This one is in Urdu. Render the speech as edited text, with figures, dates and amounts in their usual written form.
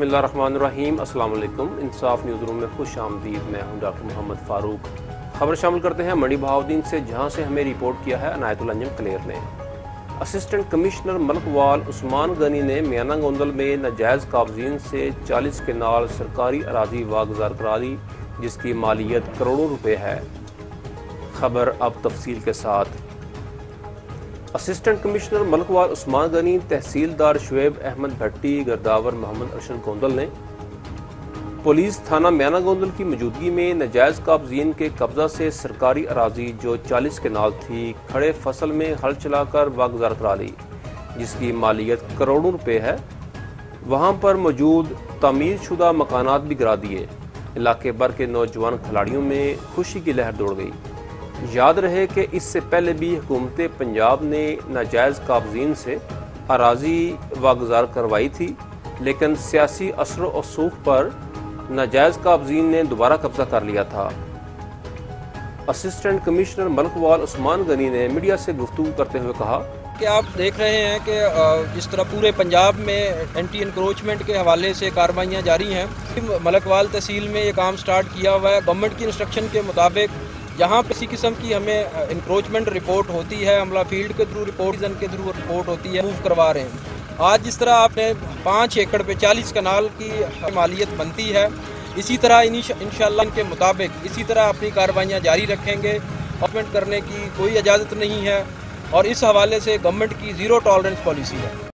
بسم اللہ الرحمن الرحیم۔ السلام علیکم۔ انصاف نیوز روم میں خوش آمدید۔ میں ہوں ڈاکٹر محمد فاروق۔ خبر شامل کرتے ہیں منڈی بہاؤدین سے، جہاں سے ہمیں رپورٹ کیا ہے عنایت الانجم کلیر نے۔ اسسٹنٹ کمشنر ملک وال عثمان غنی نے میانہ گوندل میں ناجائز قابضین سے 40 کنال سرکاری اراضی واگزار کرا دی، جس کی مالیت کروڑوں روپے ہے۔ خبر اب تفصیل کے ساتھ۔ اسسٹنٹ کمشنر ملک وال عثمان غنی، تحصیلدار شعیب احمد بھٹی، گرداور محمد ارشد گوندل نے پولیس تھانہ میانہ گوندل کی موجودگی میں ناجائز قابضین کے قبضہ سے سرکاری اراضی جو 40 کنال تھی، کھڑے فصل میں ہل چلا کر واگزار کرا لی، جس کی مالیت کروڑوں روپے ہے۔ وہاں پر موجود تعمیر شدہ مکانات بھی گرا دیے۔ علاقے بھر کے نوجوان کھلاڑیوں میں خوشی کی لہر دوڑ گئی۔ یاد رہے کہ اس سے پہلے بھی حکومت پنجاب نے ناجائز قابضین سے اراضی واگزار کروائی تھی، لیکن سیاسی اثر و رسوخ پر ناجائز قابضین نے دوبارہ قبضہ کر لیا تھا۔ اسسٹنٹ کمشنر ملک وال عثمان غنی نے میڈیا سے گفتگو کرتے ہوئے کہا کہ آپ دیکھ رہے ہیں کہ جس طرح پورے پنجاب میں اینٹی انکروچمنٹ کے حوالے سے کارروائیاں جاری ہیں۔ ملک وال تحصیل میں یہ کام سٹارٹ کیا ہوا ہے۔ گورنمنٹ کی انسٹرکشن کے مطابق جہاں کسی قسم کی ہمیں انکروچمنٹ رپورٹ ہوتی ہے، عملہ فیلڈ کے تھرو رپورٹ ہوتی ہے، موو کروا رہے ہیں۔ آج جس طرح آپ نے 5 ایکڑ پہ 40 کنال کی مالیت بنتی ہے، اسی طرح انشاءاللہ ان کے مطابق اسی طرح اپنی کارروائیاں جاری رکھیں گے۔ انکروچمنٹ کرنے کی کوئی اجازت نہیں ہے، اور اس حوالے سے گورنمنٹ کی زیرو ٹالرنس پالیسی ہے۔